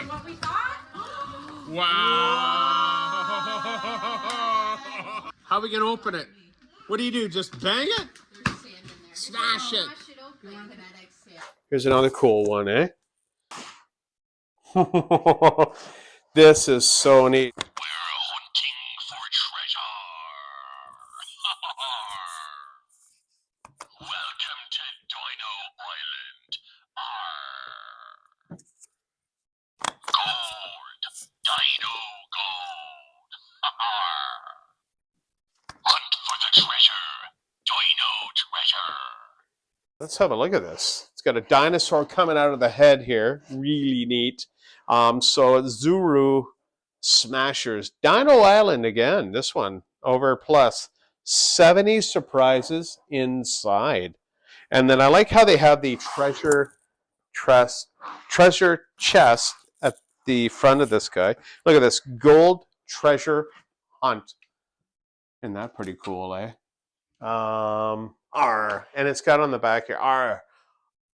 what we thought? Wow! How are we gonna open it? What do? Just bang it? Smash it. Here's another cool one, eh? This is so neat. We're hunting for treasure. Welcome to Dino Island. Gold. Dino gold. Hunt for the treasure. Dino treasure. Let's have a look at this. It's got a dinosaur coming out of the head here. Really neat. So it's Zuru Smashers Dino Island again. This one over plus 70 surprises inside. And then I like how they have the treasure chest at the front of this guy. Look at this gold treasure hunt. Isn't that pretty cool, eh? And it's got on the back here,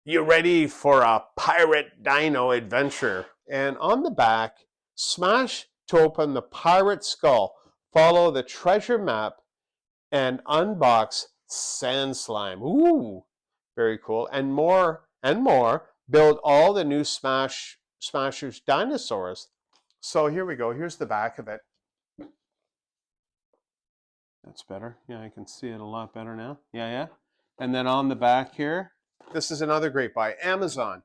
you ready for a pirate dino adventure? And on the back, smash to open the pirate skull, follow the treasure map, and unbox sand slime. Ooh, very cool. And more, build all the new Smashers dinosaurs. So here we go. Here's the back of it. That's better. Yeah, I can see it a lot better now. Yeah. And then on the back here, this is another great buy, Amazon.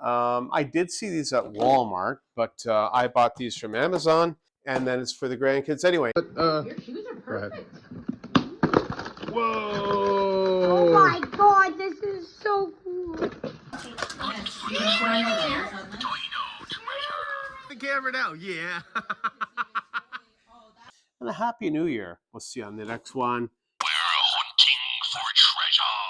I did see these at Walmart, but I bought these from Amazon, and then it's for the grandkids anyway. But, your shoes are perfect. Whoa! Oh my God, this is so cool. The camera now, yeah. And a happy new year. We'll see you on the next one. We're hunting for treasure.